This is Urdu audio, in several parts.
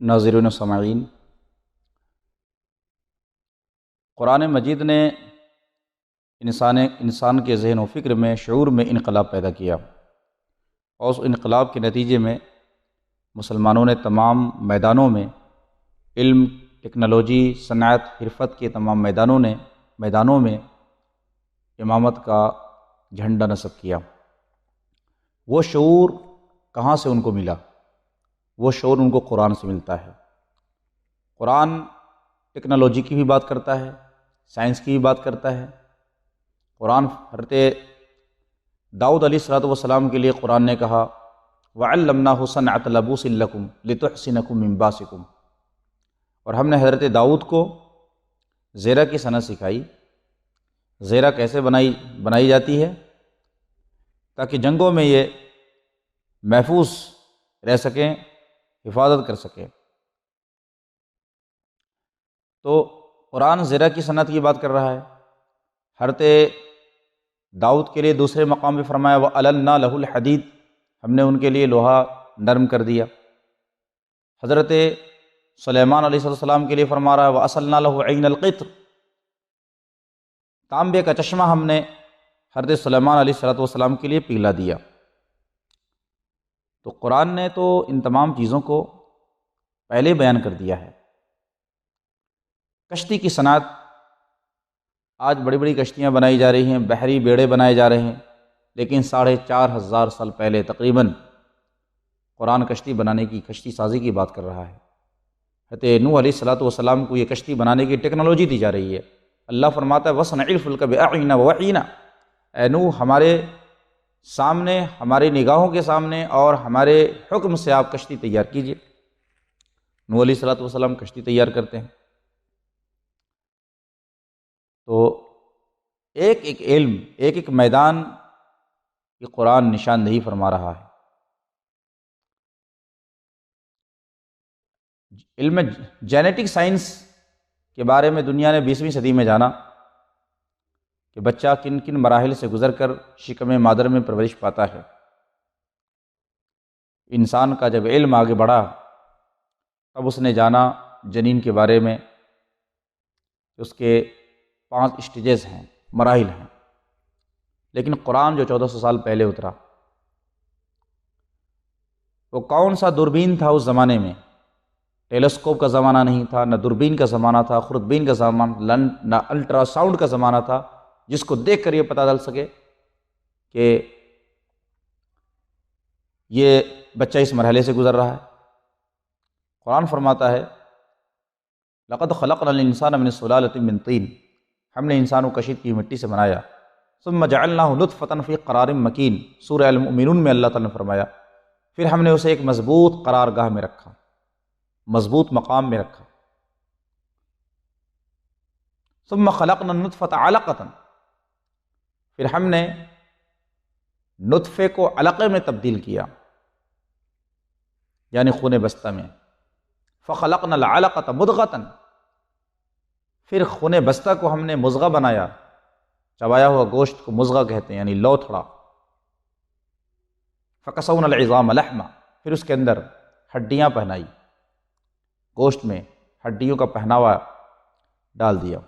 ناظرین و سامعین، قرآن مجید نے انسان کے ذہن و فکر میں، شعور میں انقلاب پیدا کیا، اور اس انقلاب کے نتیجے میں مسلمانوں نے تمام میدانوں میں علم، ٹیکنالوجی، صنعت، حرفت کے تمام میدانوں میں امامت کا جھنڈا نصب کیا۔ وہ شعور کہاں سے ان کو ملا؟ وہ شعور ان کو قرآن سے ملتا ہے۔ قرآن ٹیکنالوجی کی بھی بات کرتا ہے، سائنس کی بھی بات کرتا ہے۔ قرآن حضرت داؤد علیہ السلام کے لیے قرآن نے کہا وَعَلَّمْنَاهُ صَنْعَةَ لَبُوسٍ لَكُمْ لِتُحْصِنَكُم مِّن بَأْسِكُمْ، اور ہم نے حضرت داؤد کو زیرہ کی صنعت سکھائی۔ زیرہ کیسے بنائی جاتی ہے تاکہ جنگوں میں یہ محفوظ رہ سکیں، حفاظت کر سکیں۔ تو قرآن زیرہ کی صنعت کی بات کر رہا ہے۔ حضرت داؤد کے لیے دوسرے مقام پہ فرمایا وَأَلَنَّا لَهُ الْحَدِيدَ، ہم نے ان کے لیے لوہا نرم کر دیا۔ حضرت سلیمان علیہ السلام کے لیے فرما رہا ہے وَأَصَلْنَا لَهُ عَيْنَ الْقِطْرِ، تانبے کا چشمہ ہم نے حضرت سلیمان علیہ السلام کے لیے پگھلا دیا۔ تو قرآن نے تو ان تمام چیزوں کو پہلے بیان کر دیا ہے۔ کشتی کی صنعت، آج بڑی بڑی کشتیاں بنائی جا رہی ہیں، بحری بیڑے بنائے جا رہے ہیں، لیکن 4,500 سال پہلے تقریباً قرآن کشتی بنانے کی، کشتی سازی کی بات کر رہا ہے۔ حضرت نوح علیہ السلام کو یہ کشتی بنانے کی ٹیکنالوجی دی جا رہی ہے۔ اللہ فرماتا ہے وَاصْنَعِ الْفُلْكَ بِأَعْيُنِنَا وَوَحْيِنَا، اے نوح ہمارے سامنے، ہماری نگاہوں کے سامنے اور ہمارے حکم سے آپ کشتی تیار کیجئے۔ نوح علیہ السلام کشتی تیار کرتے ہیں۔ تو ایک ایک علم، ایک ایک میدان یہ قرآن نشاندہی فرما رہا ہے۔ علم جینیٹک سائنس کے بارے میں دنیا نے 20ویں صدی میں جانا کہ بچہ کن کن مراحل سے گزر کر شکم مادر میں پرورش پاتا ہے۔ انسان کا جب علم آگے بڑھا تب اس نے جانا جنین کے بارے میں، اس کے 5 اسٹیجز ہیں، مراحل ہیں۔ لیکن قرآن جو 1400 سال پہلے اترا، وہ کون سا دوربین تھا اس زمانے میں؟ ٹیلیسکوپ کا زمانہ نہیں تھا، نہ دوربین کا زمانہ تھا، خوردبین کا زمانہ، نہ الٹرا ساؤنڈ کا زمانہ تھا جس کو دیکھ کر یہ پتہ چل سکے کہ یہ بچہ اس مرحلے سے گزر رہا ہے۔ قرآن فرماتا ہے لَقَدْ خَلَقْنَا الْإِنسَانَ مِنْ سُلَالَةٍ مِّن طِينٍ، ہم نے انسان کو کشید کی مٹی سے بنایا۔ ثُمَّ جَعَلْنَاهُ نُطْفَةً فِي قَرَارٍ مَّكِينٍ، سورہ المؤمنون میں اللہ تعالیٰ نے فرمایا پھر ہم نے اسے ایک مضبوط قرار گاہ میں رکھا، مضبوط مقام میں رکھا۔ ثُمَّ خَلَقْنَا النُّطْفَةَ عَلَقَةً، پھر ہم نے نطفے کو علقے میں تبدیل کیا، یعنی خون بستہ میں۔ فَخَلَقْنَا الْعَلَقَةَ مُضْغَةً، پھر خون بستہ کو ہم نے مضغہ بنایا، چبایا ہوا گوشت کو مضغہ کہتے ہیں، یعنی لوتھڑا۔ فَكَسَوْنَا الْعِظَامَ لَحْمًا، پھر اس کے اندر ہڈیاں پہنائی، گوشت میں ہڈیوں کا پہناوا ڈال دیا۔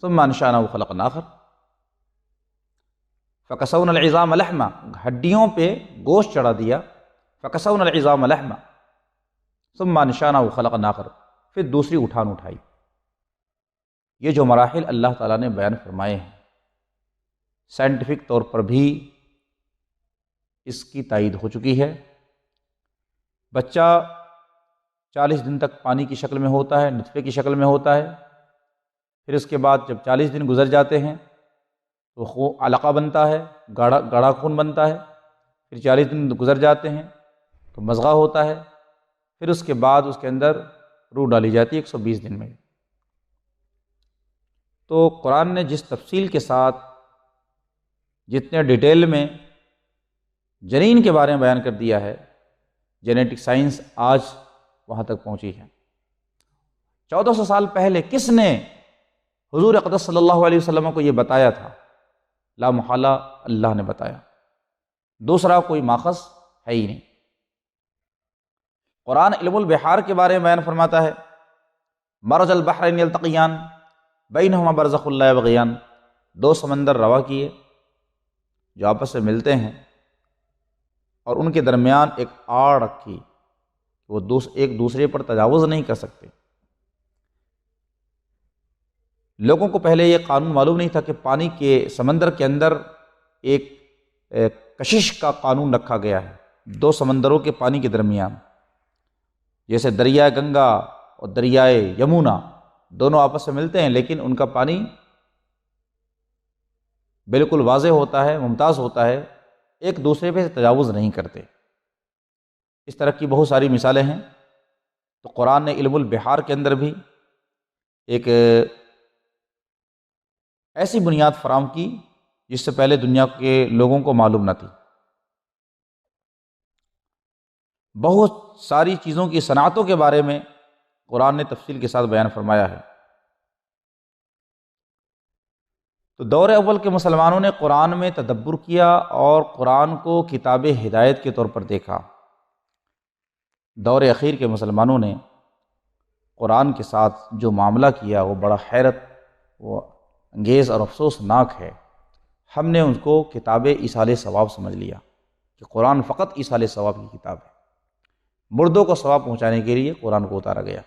ثُمَّ أَنشَأْنَاهُ خَلْقًا آخَرَ، فَكَسَوْنَا الْعِظَامَ لَحْمًا، ہڈیوں پہ گوشت چڑھا دیا، فَكَسَوْنَا الْعِظَامَ لَحْمًا ثُمَّ أَنشَأْنَاهُ خَلْقًا آخَرَ، پھر دوسری اٹھان اٹھائی۔ یہ جو مراحل اللہ تعالیٰ نے بیان فرمائے ہیں، سائنٹیفک طور پر بھی اس کی تائید ہو چکی ہے۔ بچہ 40 دن تک پانی کی شکل میں ہوتا ہے، نطفے کی شکل میں ہوتا ہے، پھر اس کے بعد جب 40 دن گزر جاتے ہیں تو علقہ بنتا ہے، گاڑھا خون بنتا ہے، پھر 40 دن گزر جاتے ہیں تو مضغہ ہوتا ہے، پھر اس کے بعد اس کے اندر روح ڈالی جاتی ہے 120 دن میں۔ تو قرآن نے جس تفصیل کے ساتھ، جتنے ڈیٹیل میں جنین کے بارے میں بیان کر دیا ہے، جینیٹک سائنس آج وہاں تک پہنچی ہے۔ 1400 سال پہلے کس نے حضور اقدس صلی اللہ علیہ وسلم کو یہ بتایا تھا؟ لا محالہ اللہ نے بتایا، دوسرا کوئی ماخذ ہے ہی نہیں۔ قرآن علم البحار کے بارے میں بیان فرماتا ہے، مرج البحرین یلتقیان بینہما برزخ لا یبغیان، دو سمندر روا کیے جو آپس میں ملتے ہیں اور ان کے درمیان ایک آڑ رکھی، وہ ایک دوسرے پر تجاوز نہیں کر سکتے۔ لوگوں کو پہلے یہ قانون معلوم نہیں تھا کہ پانی کے سمندر کے اندر ایک کشش کا قانون رکھا گیا ہے دو سمندروں کے پانی کے درمیان، جیسے دریائے گنگا اور دریائے یمونا دونوں آپس میں ملتے ہیں لیکن ان کا پانی بالکل واضح ہوتا ہے، ممتاز ہوتا ہے، ایک دوسرے پہ تجاوز نہیں کرتے۔ اس طرح کی بہت ساری مثالیں ہیں۔ تو قرآن نے علم البحار کے اندر بھی ایک ایسی بنیاد فراہم کی جس سے پہلے دنیا کے لوگوں کو معلوم نہ تھی۔ بہت ساری چیزوں کی صنعتوں کے بارے میں قرآن نے تفصیل کے ساتھ بیان فرمایا ہے۔ تو دور اول کے مسلمانوں نے قرآن میں تدبر کیا اور قرآن کو کتاب ہدایت کے طور پر دیکھا۔ دور اخیر کے مسلمانوں نے قرآن کے ساتھ جو معاملہ کیا وہ بڑا حیرت و انگیز اور افسوسناک ہے۔ ہم نے ان کو کتاب ایصال ثواب سمجھ لیا کہ قرآن فقط ایصال ثواب کی کتاب ہے، مردوں کو ثواب پہنچانے کے لیے قرآن کو اتارا گیا۔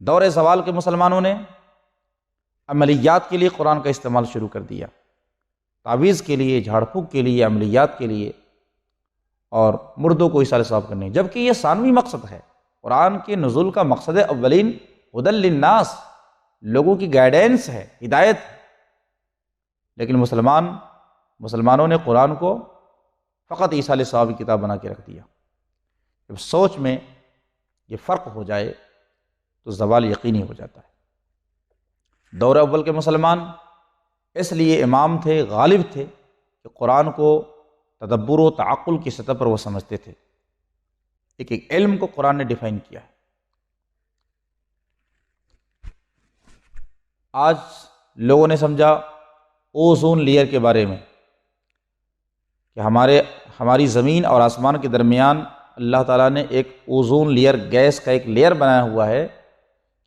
دور زوال کے مسلمانوں نے عملیات کے لیے قرآن کا استعمال شروع کر دیا، تعویذ کے لیے، جھاڑ پھونک کے لیے، عملیات کے لیے، اور مردوں کو ایصال ثواب کرنے، جبکہ یہ ثانوی مقصد ہے۔ قرآن کے نزول کا مقصد اولین ہدی للناس، لوگوں کی گائیڈنس ہے، ہدایت ہے، لیکن مسلمانوں نے قرآن کو فقط ایصال ثواب کی کتاب بنا کے رکھ دیا۔ جب سوچ میں یہ فرق ہو جائے تو زوال یقینی ہو جاتا ہے۔ دور اول کے مسلمان اس لیے امام تھے، غالب تھے کہ قرآن کو تدبر و تعقل کی سطح پر وہ سمجھتے تھے۔ ایک علم کو قرآن نے ڈیفائن کیا ہے۔ آج لوگوں نے سمجھا اوزون لیئر کے بارے میں کہ ہماری زمین اور آسمان کے درمیان اللہ تعالیٰ نے ایک اوزون لیئر، گیس کا ایک لیئر بنایا ہوا ہے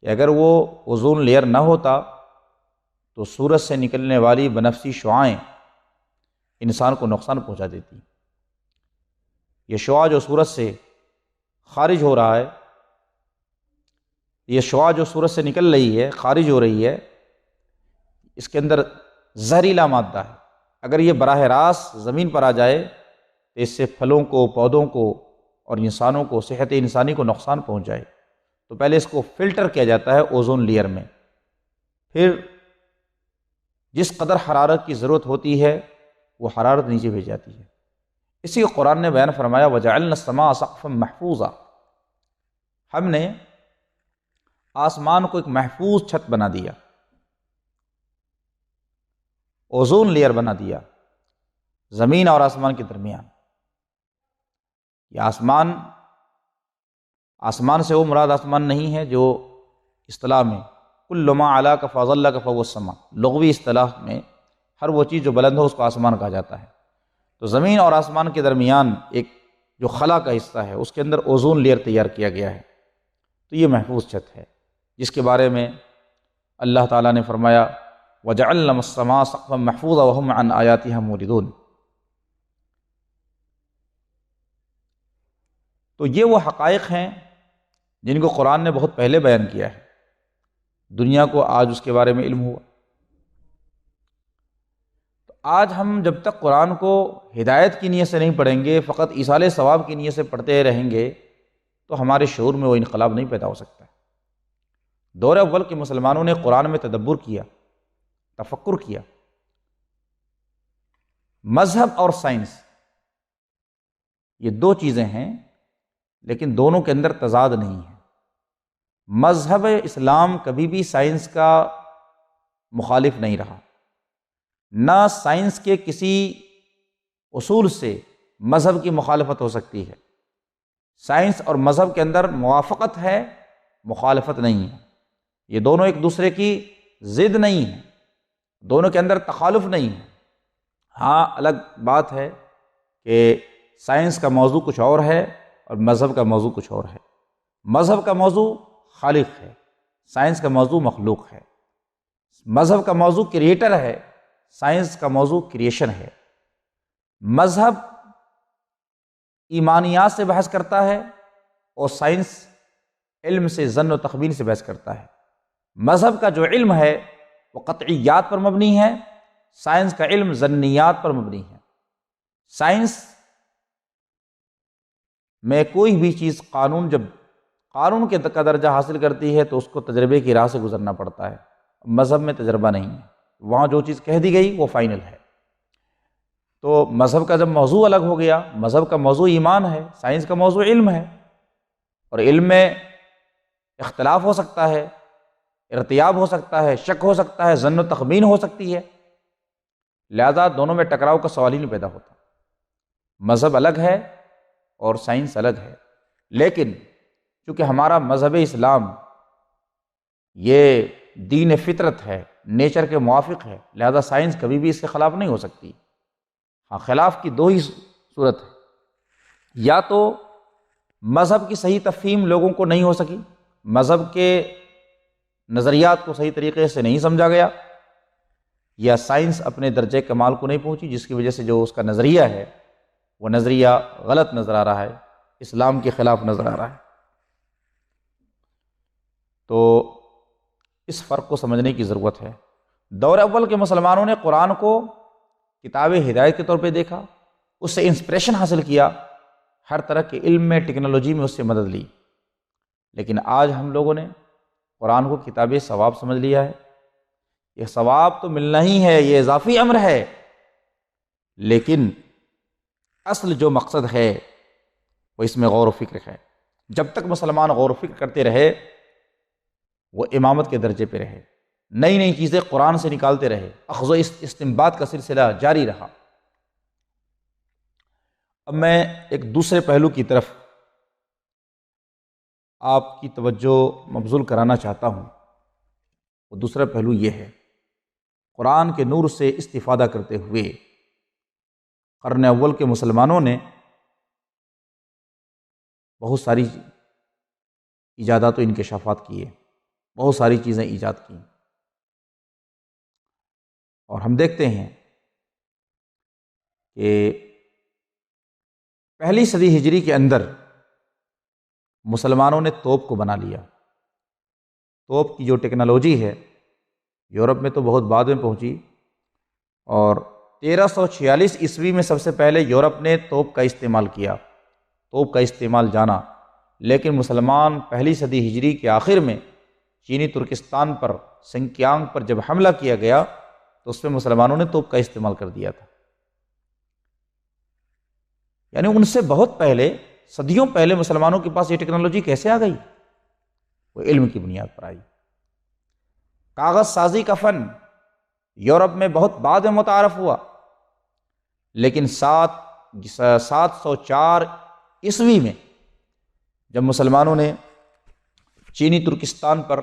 کہ اگر وہ اوزون لیئر نہ ہوتا تو سورج سے نکلنے والی بنفسی شعاعیں انسان کو نقصان پہنچا دیتی۔ یہ شعاع جو سورج سے خارج ہو رہا ہے، یہ شعاع جو سورج سے نکل رہی ہے، خارج ہو رہی ہے، اس کے اندر زہریلا مادہ ہے۔ اگر یہ براہ راست زمین پر آ جائے تو اس سے پھلوں کو، پودوں کو اور انسانوں کو، صحت انسانی کو نقصان پہنچ جائے، تو پہلے اس کو فلٹر کیا جاتا ہے اوزون لیئر میں، پھر جس قدر حرارت کی ضرورت ہوتی ہے وہ حرارت نیچے بھیج جاتی ہے۔ اسی کو قرآن نے بیان فرمایا وَجَعَلْنَا السَّمَاءَ سَقْفًا مَحْفُوظًا، ہم نے آسمان کو ایک محفوظ چھت بنا دیا، اوزون لیئر بنا دیا زمین اور آسمان کے درمیان۔ یہ آسمان سے وہ مراد آسمان نہیں ہے جو اصطلاح میں کل ما علاک فاضلک فهو السماء، لغوی اصطلاح میں ہر وہ چیز جو بلند ہو اس کو آسمان کہا جاتا ہے۔ تو زمین اور آسمان کے درمیان ایک جو خلا کا حصہ ہے اس کے اندر اوزون لیئر تیار کیا گیا ہے، تو یہ محفوظ چھت ہے جس کے بارے میں اللہ تعالیٰ نے فرمایا وَجَعَلْنَا السَّمَاءَ سَقْفًا مَحْفُوظًا وَهُمْ عَنْ آيَاتِهَا مُعْرِضُونَ۔ تو یہ وہ حقائق ہیں جن کو قرآن نے بہت پہلے بیان کیا ہے، دنیا کو آج اس کے بارے میں علم ہوا۔ تو آج ہم جب تک قرآن کو ہدایت کی نیت سے نہیں پڑھیں گے، فقط ایصال ثواب کی نیت سے پڑھتے رہیں گے تو ہمارے شعور میں وہ انقلاب نہیں پیدا ہو سکتا۔ دور اول کے مسلمانوں نے قرآن میں تدبر کیا، تفکر کیا۔ مذہب اور سائنس یہ دو چیزیں ہیں لیکن دونوں کے اندر تضاد نہیں ہے۔ مذہب اسلام کبھی بھی سائنس کا مخالف نہیں رہا، نہ سائنس کے کسی اصول سے مذہب کی مخالفت ہو سکتی ہے۔ سائنس اور مذہب کے اندر موافقت ہے، مخالفت نہیں ہے۔ یہ دونوں ایک دوسرے کی ضد نہیں ہے، دونوں کے اندر تخالف نہیں ہے۔ ہاں الگ بات ہے کہ سائنس کا موضوع کچھ اور ہے اور مذہب کا موضوع کچھ اور ہے۔ مذہب کا موضوع خالق ہے، سائنس کا موضوع مخلوق ہے۔ مذہب کا موضوع کریٹر ہے، سائنس کا موضوع کریشن ہے۔ مذہب ایمانیات سے بحث کرتا ہے اور سائنس علم سے، ظن و تخمین سے بحث کرتا ہے۔ مذہب کا جو علم ہے وہ قطعیات پر مبنی ہے، سائنس کا علم ظنیات پر مبنی ہے۔ سائنس میں کوئی بھی چیز جب قانون کا درجہ حاصل کرتی ہے تو اس کو تجربے کی راہ سے گزرنا پڑتا ہے۔ مذہب میں تجربہ نہیں ہے، وہاں جو چیز کہہ دی گئی وہ فائنل ہے۔ تو مذہب کا جب موضوع الگ ہو گیا، مذہب کا موضوع ایمان ہے، سائنس کا موضوع علم ہے، اور علم میں اختلاف ہو سکتا ہے، ارتیاب ہو سکتا ہے، شک ہو سکتا ہے، ظن و تخمین ہو سکتی ہے، لہذا دونوں میں ٹکراؤ کا سوال ہی نہیں پیدا ہوتا۔ مذہب الگ ہے اور سائنس الگ ہے، لیکن چونکہ ہمارا مذہب اسلام یہ دین فطرت ہے، نیچر کے موافق ہے، لہذا سائنس کبھی بھی اس کے خلاف نہیں ہو سکتی۔ ہاں، خلاف کی دو ہی صورت ہے، یا تو مذہب کی صحیح تفہیم لوگوں کو نہیں ہو سکی، مذہب کے نظریات کو صحیح طریقے سے نہیں سمجھا گیا، یا سائنس اپنے درجے کمال کو نہیں پہنچی، جس کی وجہ سے جو اس کا نظریہ ہے وہ نظریہ غلط نظر آ رہا ہے، اسلام کے خلاف نظر آ رہا ہے۔ تو اس فرق کو سمجھنے کی ضرورت ہے۔ دور اول کے مسلمانوں نے قرآن کو کتاب ہدایت کے طور پہ دیکھا، اس سے انسپریشن حاصل کیا، ہر طرح کے علم میں، ٹیکنالوجی میں اس سے مدد لی۔ لیکن آج ہم لوگوں نے قرآن کو کتاب ثواب سمجھ لیا ہے۔ یہ ثواب تو ملنا ہی ہے، یہ اضافی امر ہے، لیکن اصل جو مقصد ہے وہ اس میں غور و فکر ہے۔ جب تک مسلمان غور و فکر کرتے رہے وہ امامت کے درجے پہ رہے، نئی نئی چیزیں قرآن سے نکالتے رہے، اخذ و استنباط کا سلسلہ جاری رہا۔ اب میں ایک دوسرے پہلو کی طرف آپ کی توجہ مبذول کرانا چاہتا ہوں۔ وہ دوسرا پہلو یہ ہے، قرآن کے نور سے استفادہ کرتے ہوئے قرن اول کے مسلمانوں نے بہت ساری ایجادات و انکشافات کیے، بہت ساری چیزیں ایجاد کی، اور ہم دیکھتے ہیں کہ پہلی صدی ہجری کے اندر مسلمانوں نے توپ کو بنا لیا۔ توپ کی جو ٹیکنالوجی ہے یورپ میں تو بہت بعد میں پہنچی، اور 1346 عیسوی میں سب سے پہلے یورپ نے توپ کا استعمال کیا، توپ کا استعمال جانا، لیکن مسلمان پہلی صدی ہجری کے آخر میں چینی ترکستان پر، سنکیانگ پر جب حملہ کیا گیا تو اس میں مسلمانوں نے توپ کا استعمال کر دیا تھا۔ یعنی ان سے بہت پہلے، صدیوں پہلے مسلمانوں کے پاس یہ ٹیکنالوجی کیسے آ گئی؟ وہ علم کی بنیاد پر آئی۔ کاغذ سازی کا فن یورپ میں بہت بعد میں متعارف ہوا، لیکن 704 عیسوی میں جب مسلمانوں نے چینی ترکستان پر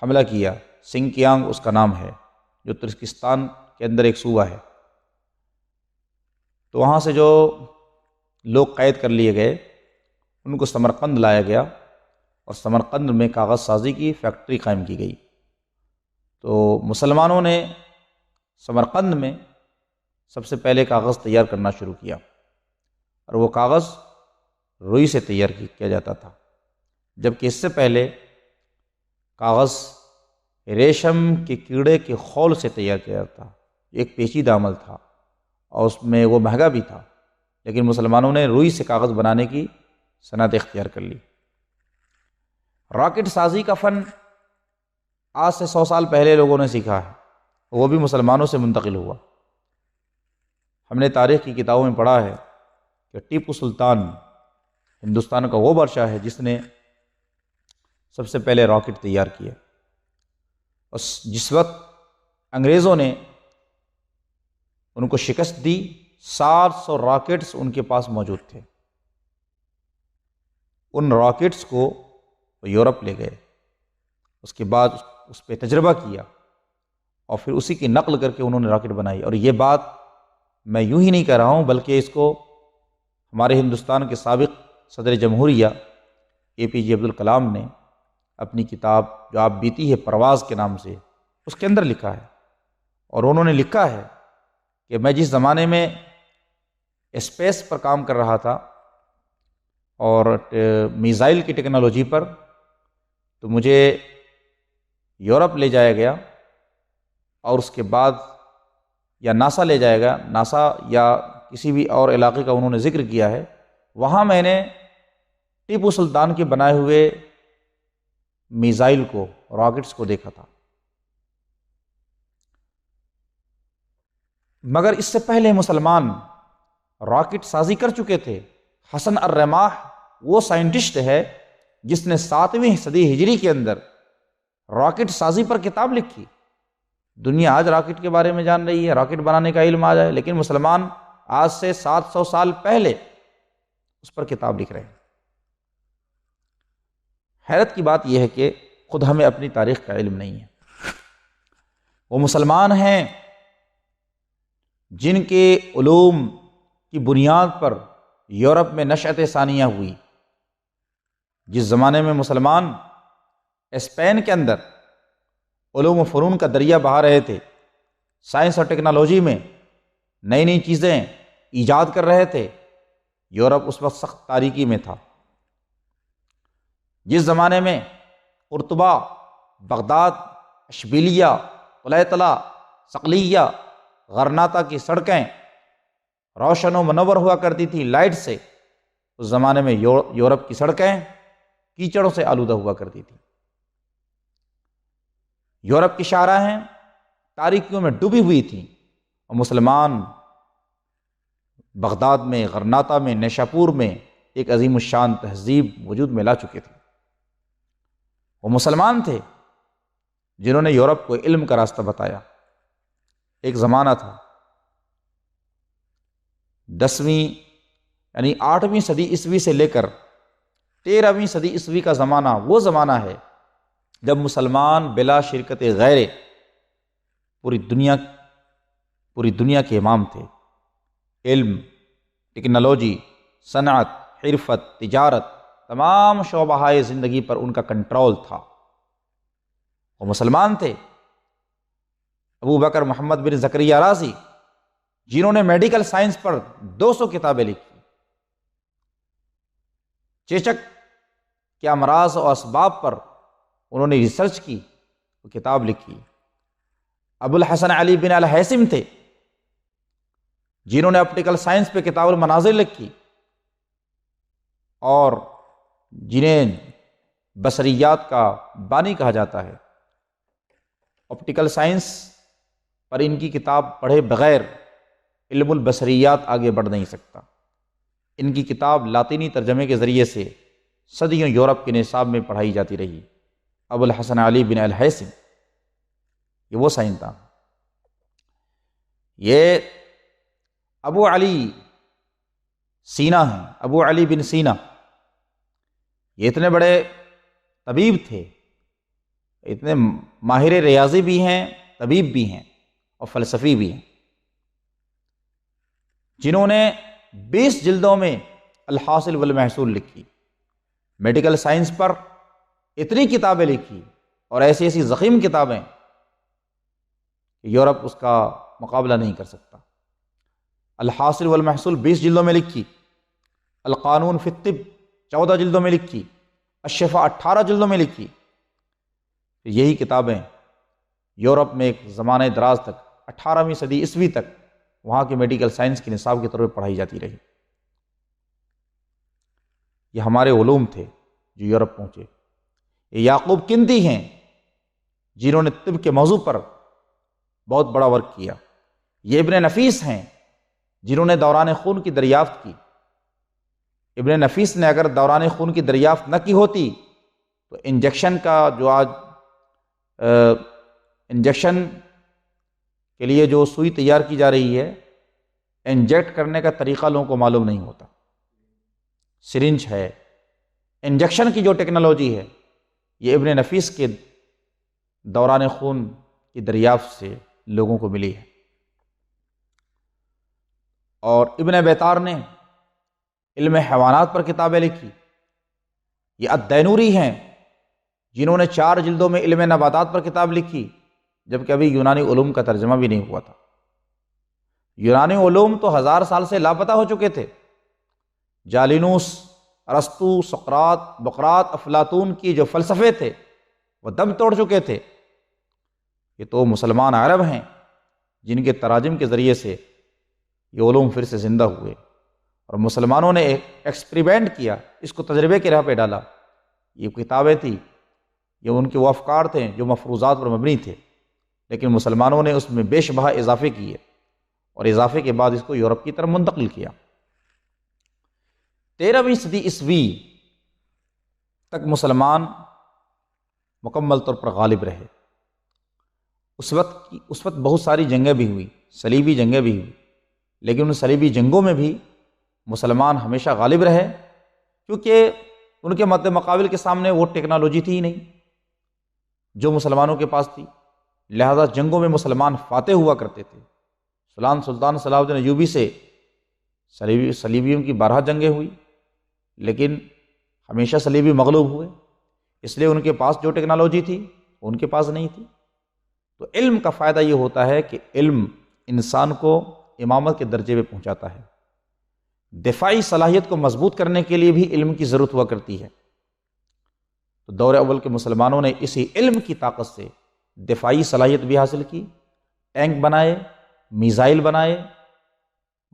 حملہ کیا، سنکیانگ اس کا نام ہے، جو ترکستان کے اندر ایک صوبہ ہے، تو وہاں سے جو لوگ قید کر لیے گئے ان کو سمرقند لایا گیا، اور سمرقند میں کاغذ سازی کی فیکٹری قائم کی گئی۔ تو مسلمانوں نے سمرقند میں سب سے پہلے کاغذ تیار کرنا شروع کیا، اور وہ کاغذ روئی سے تیار کیا جاتا تھا، جبکہ اس سے پہلے کاغذ ریشم کے کیڑے کے خول سے تیار کیا جاتا تھا۔ ایک پیچیدہ عمل تھا اور اس میں وہ مہنگا بھی تھا، لیکن مسلمانوں نے روئی سے کاغذ بنانے کی صنعت اختیار کر لی۔ راکٹ سازی کا فن آج سے 100 سال پہلے لوگوں نے سیکھا ہے، وہ بھی مسلمانوں سے منتقل ہوا۔ ہم نے تاریخ کی کتابوں میں پڑھا ہے کہ ٹیپو سلطان ہندوستان کا وہ بادشاہ ہے جس نے سب سے پہلے راکٹ تیار کیا، اور جس وقت انگریزوں نے ان کو شکست دی 700 راکٹس ان کے پاس موجود تھے۔ ان راکٹس کو وہ یورپ لے گئے، اس کے بعد اس پہ تجربہ کیا، اور پھر اسی کی نقل کر کے انہوں نے راکٹ بنائی۔ اور یہ بات میں یوں ہی نہیں کہہ رہا ہوں، بلکہ اس کو ہمارے ہندوستان کے سابق صدر جمہوریہ APJ عبدالکلام نے اپنی کتاب جو آپ بیتی ہے پرواز کے نام سے، اس کے اندر لکھا ہے، اور انہوں نے لکھا ہے کہ میں جس زمانے میں اسپیس پر کام کر رہا تھا اور میزائل کی ٹیکنالوجی پر، تو مجھے یورپ لے جایا گیا، اور اس کے بعد یا ناسا لے جائے گا، ناسا یا کسی بھی اور علاقے کا انہوں نے ذکر کیا ہے، وہاں میں نے ٹیپو سلطان کے بنائے ہوئے میزائل کو، راکٹس کو دیکھا تھا۔ مگر اس سے پہلے مسلمان راکٹ سازی کر چکے تھے۔ حسن الرماح وہ سائنٹسٹ ہے جس نے 7ویں صدی ہجری کے اندر راکٹ سازی پر کتاب لکھی۔ دنیا آج راکٹ کے بارے میں جان رہی ہے، راکٹ بنانے کا علم آ جائے، لیکن مسلمان آج سے 700 سال پہلے اس پر کتاب لکھ رہے ہیں۔ حیرت کی بات یہ ہے کہ خود ہمیں اپنی تاریخ کا علم نہیں ہے۔ وہ مسلمان ہیں جن کے علوم کی بنیاد پر یورپ میں نشأت ثانیہ ہوئی۔ جس زمانے میں مسلمان اسپین کے اندر علوم و فنون کا دریا بہا رہے تھے، سائنس اور ٹیکنالوجی میں نئی نئی چیزیں ایجاد کر رہے تھے، یورپ اس وقت سخت تاریکی میں تھا۔ جس زمانے میں قرطبہ، بغداد، اشبیلیہ، قلیطلہ، صقلیہ، غرناطہ کی سڑکیں روشن و منور ہوا کرتی تھی لائٹ سے، اس زمانے میں یورپ کی سڑکیں کیچڑوں سے آلودہ ہوا کرتی تھی۔ یورپ کی شاہراہیں تاریکیوں میں ڈوبی ہوئی تھیں، اور مسلمان بغداد میں، غرناطہ میں، نیشاپور میں ایک عظیم الشان تہذیب وجود میں لا چکے تھے۔ وہ مسلمان تھے جنہوں نے یورپ کو علم کا راستہ بتایا۔ ایک زمانہ تھا 10ویں یعنی 8ویں صدی عیسوی سے لے کر 13ویں صدی عیسوی کا زمانہ وہ زمانہ ہے جب مسلمان بلا شرکت غیر پوری دنیا کے امام تھے۔ علم، ٹیکنالوجی، صنعت، حرفت، تجارت، تمام شعبہ زندگی پر ان کا کنٹرول تھا۔ وہ مسلمان تھے۔ ابو بکر محمد بن زکریہ رازی جنہوں نے میڈیکل سائنس پر 200 کتابیں لکھی، چیچک کے امراض و اسباب پر انہوں نے ریسرچ کی، وہ کتاب لکھی۔ ابو الحسن علی بن الہیثم تھے جنہوں نے آپٹیکل سائنس پہ کتاب المناظر لکھی، اور جنہیں بصریات کا بانی کہا جاتا ہے۔ آپٹیکل سائنس پر ان کی کتاب پڑھے بغیر علم البصریات آگے بڑھ نہیں سکتا۔ ان کی کتاب لاطینی ترجمے کے ذریعے سے صدیوں یورپ کے نصاب میں پڑھائی جاتی رہی۔ ابو الحسن علی بن الہیثم یہ وہ سائنسدان۔ یہ ابو علی سینا ہیں، ابو علی بن سینا، یہ اتنے بڑے طبیب تھے، اتنے ماہر ریاضی بھی ہیں، طبیب بھی ہیں، اور فلسفی بھی ہیں، جنہوں نے 20 جلدوں میں الحاصل والمحصول لکھی۔ میڈیکل سائنس پر اتنی کتابیں لکھی، اور ایسی ایسی ضخیم کتابیں کہ یورپ اس کا مقابلہ نہیں کر سکتا۔ الحاصل والمحصول 20 جلدوں میں لکھی، القانون فی الطب 14 جلدوں میں لکھی، الشفاء 18 جلدوں میں لکھی۔ یہی کتابیں یورپ میں ایک زمانے دراز تک 18ویں صدی عیسوی تک وہاں کے میڈیکل سائنس کے نصاب کے طور پر پڑھائی جاتی رہی۔ یہ ہمارے علوم تھے جو یورپ پہنچے۔ یہ یعقوب کندی ہیں جنہوں نے طب کے موضوع پر بہت بڑا ورک کیا۔ یہ ابن نفیس ہیں جنہوں نے دوران خون کی دریافت کی۔ ابن نفیس نے اگر دوران خون کی دریافت نہ کی ہوتی تو انجیکشن کا جو آج انجیکشن کے لیے جو سوئی تیار کی جا رہی ہے، انجیکٹ کرنے کا طریقہ لوگوں کو معلوم نہیں ہوتا۔ سرنج ہے، انجیکشن کی جو ٹیکنالوجی ہے، یہ ابن نفیس کے دوران خون کی دریافت سے لوگوں کو ملی ہے۔ اور ابن بیطار نے علم حیوانات پر کتابیں لکھی۔ یہ الدینوری ہیں جنہوں نے 4 جلدوں میں علم نباتات پر کتاب لکھی، جبکہ ابھی یونانی علوم کا ترجمہ بھی نہیں ہوا تھا۔ یونانی علوم تو 1000 سال سے لاپتہ ہو چکے تھے۔ جالینوس، ارسطو، سقراط، بقراط، افلاطون کی جو فلسفے تھے وہ دم توڑ چکے تھے۔ یہ تو مسلمان عرب ہیں جن کے تراجم کے ذریعے سے یہ علوم پھر سے زندہ ہوئے، اور مسلمانوں نے ایک ایکسپریمنٹ کیا، اس کو تجربے کی راہ پہ ڈالا۔ یہ کتابیں تھیں، یہ ان کے وہ افکار تھے جو مفروضات پر مبنی تھے، لیکن مسلمانوں نے اس میں بے شبہ اضافے کیے، اور اضافے کے بعد اس کو یورپ کی طرف منتقل کیا۔ 13ویں صدی عیسوی تک مسلمان مکمل طور پر غالب رہے۔ اس وقت بہت ساری جنگیں بھی ہوئی، صلیبی جنگیں بھی ہوئی، لیکن ان صلیبی جنگوں میں بھی مسلمان ہمیشہ غالب رہے، کیونکہ ان کے مد مقابل کے سامنے وہ ٹیکنالوجی تھی ہی نہیں جو مسلمانوں کے پاس تھی، لہذا جنگوں میں مسلمان فاتح ہوا کرتے تھے۔ سلطان صلاح الدین ایوبی سے صلیبیوں کی 12 جنگیں ہوئی، لیکن ہمیشہ صلیبی مغلوب ہوئے، اس لیے ان کے پاس جو ٹیکنالوجی تھی ان کے پاس نہیں تھی۔ تو علم کا فائدہ یہ ہوتا ہے کہ علم انسان کو امامت کے درجے پہ پہنچاتا ہے۔ دفاعی صلاحیت کو مضبوط کرنے کے لیے بھی علم کی ضرورت ہوا کرتی ہے، تو دور اول کے مسلمانوں نے اسی علم کی طاقت سے دفاعی صلاحیت بھی حاصل کی، ٹینک بنائے، میزائل بنائے،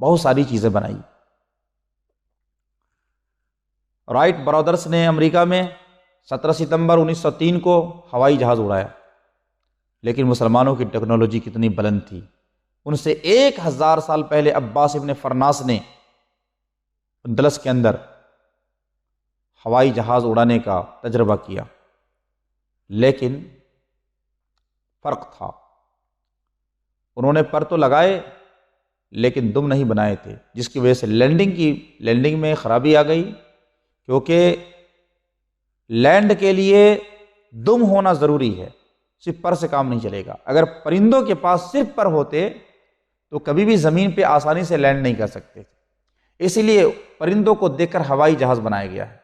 بہت ساری چیزیں بنائی۔ رائٹ برادرز نے امریکہ میں 17 ستمبر 1903 کو ہوائی جہاز اڑایا، لیکن مسلمانوں کی ٹیکنالوجی کتنی بلند تھی۔ ان سے 1000 سال پہلے عباس ابن فرناس نے اندلس کے اندر ہوائی جہاز اڑانے کا تجربہ کیا، لیکن فرق تھا، انہوں نے پر تو لگائے لیکن دم نہیں بنائے تھے، جس کی وجہ سے لینڈنگ میں خرابی آ گئی، کیونکہ لینڈ کے لیے دم ہونا ضروری ہے، صرف پر سے کام نہیں چلے گا۔ اگر پرندوں کے پاس صرف پر ہوتے تو کبھی بھی زمین پہ آسانی سے لینڈ نہیں کر سکتے، اسی لیے پرندوں کو دیکھ کر ہوائی جہاز بنایا گیا ہے،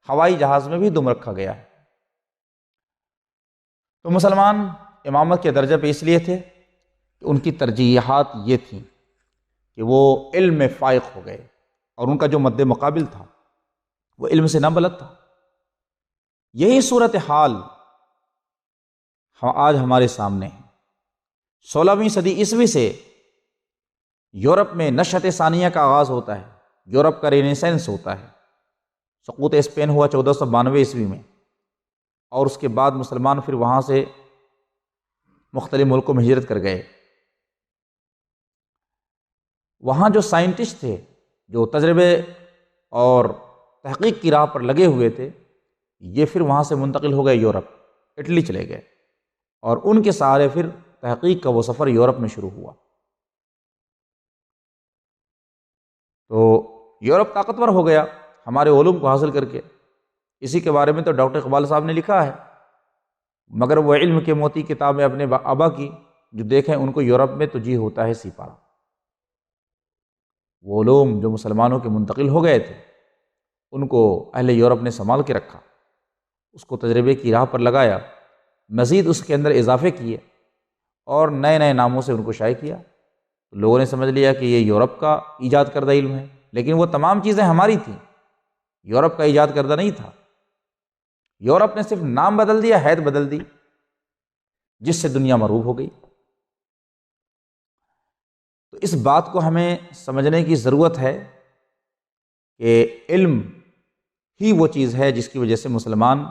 ہوائی جہاز میں بھی دم رکھا گیا ہے۔ تو مسلمان امامت کے درجے پہ اس لیے تھے کہ ان کی ترجیحات یہ تھیں کہ وہ علم میں فائق ہو گئے، اور ان کا جو مد مقابل تھا وہ علم سے نہ بلد تھا۔ یہی صورتحال آج ہمارے سامنے ہے۔ 16ویں صدی عیسوی سے یورپ میں نشأت ثانیہ کا آغاز ہوتا ہے، یورپ کا رینیسنس ہوتا ہے۔ سقوط اسپین ہوا 1492 عیسوی میں، اور اس کے بعد مسلمان پھر وہاں سے مختلف ملکوں میں ہجرت کر گئے۔ وہاں جو سائنٹسٹ تھے، جو تجربے اور تحقیق کی راہ پر لگے ہوئے تھے، یہ پھر وہاں سے منتقل ہو گئے یورپ، اٹلی چلے گئے، اور ان کے سہارے پھر تحقیق کا وہ سفر یورپ میں شروع ہوا۔ تو یورپ طاقتور ہو گیا ہمارے علوم کو حاصل کر کے۔ اسی کے بارے میں تو ڈاکٹر اقبال صاحب نے لکھا ہے، مگر وہ علم کے موتی کتاب ہے اپنے آبا کی، جو دیکھیں ان کو یورپ میں تو جی ہوتا ہے سپارہ۔ وہ علوم جو مسلمانوں کے منتقل ہو گئے تھے ان کو اہل یورپ نے سنبھال کے رکھا، اس کو تجربے کی راہ پر لگایا، مزید اس کے اندر اضافے کیے، اور نئے نئے ناموں سے ان کو شائع کیا۔ لوگوں نے سمجھ لیا کہ یہ یورپ کا ایجاد کردہ علم ہے، لیکن وہ تمام چیزیں ہماری تھیں، یورپ کا ایجاد کردہ نہیں تھا۔ یورپ نے صرف نام بدل دیا، حید بدل دی، جس سے دنیا معروف ہو گئی۔ تو اس بات کو ہمیں سمجھنے کی ضرورت ہے کہ علم ہی وہ چیز ہے جس کی وجہ سے مسلمان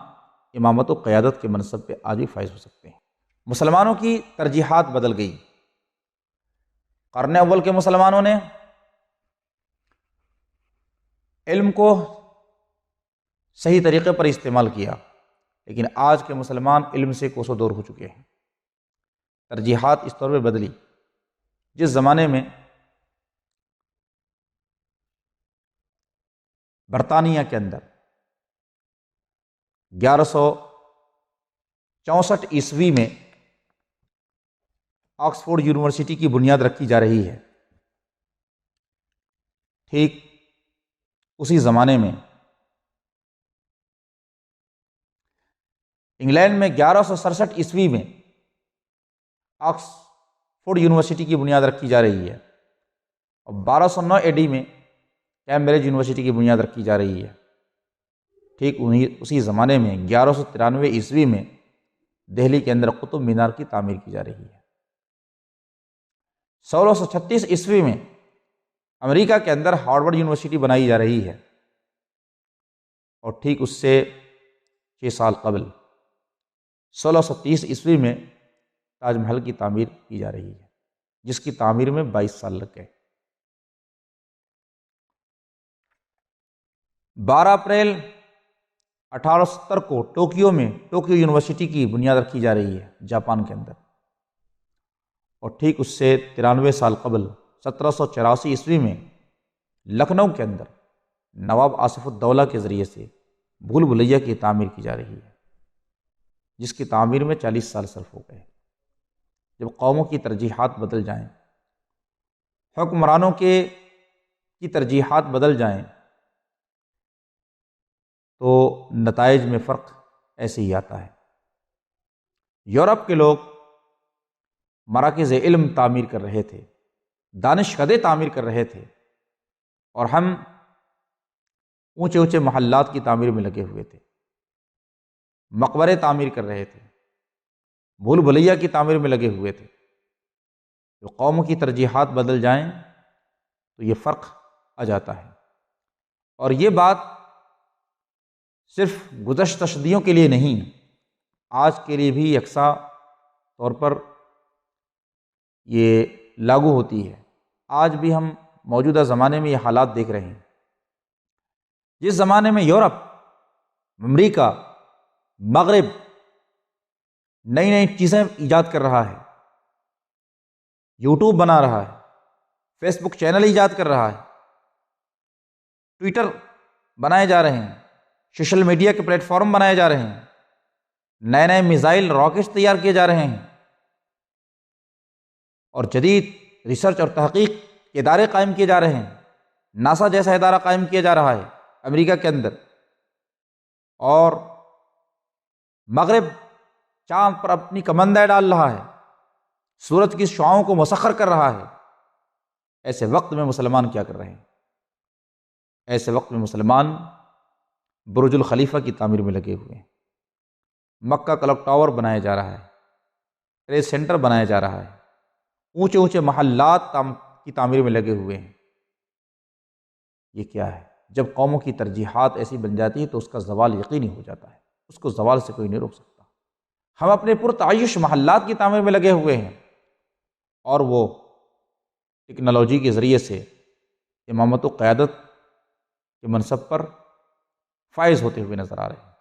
امامت و قیادت کے منصب پہ آج بھی فائز ہو سکتے ہیں۔ مسلمانوں کی ترجیحات بدل گئی۔ قرن اول کے مسلمانوں نے علم کو صحیح طریقے پر استعمال کیا، لیکن آج کے مسلمان علم سے کوسوں دور ہو چکے ہیں۔ ترجیحات اس طور پہ بدلی، جس زمانے میں برطانیہ کے اندر 1164 عیسوی میں آکسفورڈ یونیورسٹی کی بنیاد رکھی جا رہی ہے، ٹھیک اسی زمانے میں انگلینڈ میں 1167 میں آکسفورڈ یونیورسٹی کی بنیاد رکھی جا رہی ہے، اور 1209 AD میں کیمبرج یونیورسٹی کی بنیاد رکھی جا رہی ہے۔ ٹھیک اسی زمانے میں 1193 میں دہلی کے اندر قطب مینار کی تعمیر کی جا رہی ہے۔ 1636 میں امریکہ کے اندر ہارورڈ یونیورسٹی بنائی جا رہی ہے، اور ٹھیک اس سے 6 سال قبل 1630 میں تاج محل کی تعمیر کی جا رہی ہے، جس کی تعمیر میں 22 سال لگ گئے۔ 12 اپریل 1870 کو ٹوکیو میں ٹوکیو یونیورسٹی کی بنیاد رکھی جا رہی ہے، جاپان کے اندر، اور ٹھیک اس سے 93 سال قبل 1784 میں لکھنؤ کے اندر نواب آصف الدولہ کے ذریعے سے بھول بھلیا کی تعمیر کی جا رہی ہے، جس کی تعمیر میں 40 سال صرف ہو گئے۔ جب قوموں کی ترجیحات بدل جائیں، حکمرانوں کی ترجیحات بدل جائیں، تو نتائج میں فرق ایسے ہی آتا ہے۔ یورپ کے لوگ مراکز علم تعمیر کر رہے تھے، دانشکدے تعمیر کر رہے تھے، اور ہم اونچے اونچے محلات کی تعمیر میں لگے ہوئے تھے، مقبرے تعمیر کر رہے تھے، بھول بھلیا کی تعمیر میں لگے ہوئے تھے۔ جو قوموں کی ترجیحات بدل جائیں تو یہ فرق آ جاتا ہے، اور یہ بات صرف گزشتہ صدیوں کے لیے نہیں، آج کے لیے بھی یکساں طور پر یہ لاگو ہوتی ہے۔ آج بھی ہم موجودہ زمانے میں یہ حالات دیکھ رہے ہیں۔ جس زمانے میں یورپ، امریکہ، مغرب نئی نئی چیزیں ایجاد کر رہا ہے، یوٹیوب بنا رہا ہے، فیس بک چینل ایجاد کر رہا ہے، ٹویٹر بنائے جا رہے ہیں، سوشل میڈیا کے پلیٹ فارم بنائے جا رہے ہیں، نئے نئے میزائل راکٹس تیار کیے جا رہے ہیں، اور جدید ریسرچ اور تحقیق کے ادارے قائم کیے جا رہے ہیں۔ ناسا جیسا ادارہ قائم کیا جا رہا ہے امریکہ کے اندر، اور مغرب چاند پر اپنی کمندیں ڈال رہا ہے، سورج کی شعاؤں کو مسخر کر رہا ہے۔ ایسے وقت میں مسلمان کیا کر رہے ہیں؟ ایسے وقت میں مسلمان برج الخلیفہ کی تعمیر میں لگے ہوئے ہیں، مکہ کلک ٹاور بنایا جا رہا ہے، ٹریڈ سینٹر بنایا جا رہا ہے، اونچے اونچے محلات کی تعمیر میں لگے ہوئے ہیں۔ یہ کیا ہے؟ جب قوموں کی ترجیحات ایسی بن جاتی ہے تو اس کا زوال یقینی ہو جاتا ہے، اس کو زوال سے کوئی نہیں روک سکتا۔ ہم اپنے پرتعیش محلات کی تعمیر میں لگے ہوئے ہیں، اور وہ ٹیکنالوجی کے ذریعے سے امامت و قیادت کے منصب پر فائز ہوتے ہوئے نظر آ رہے ہیں۔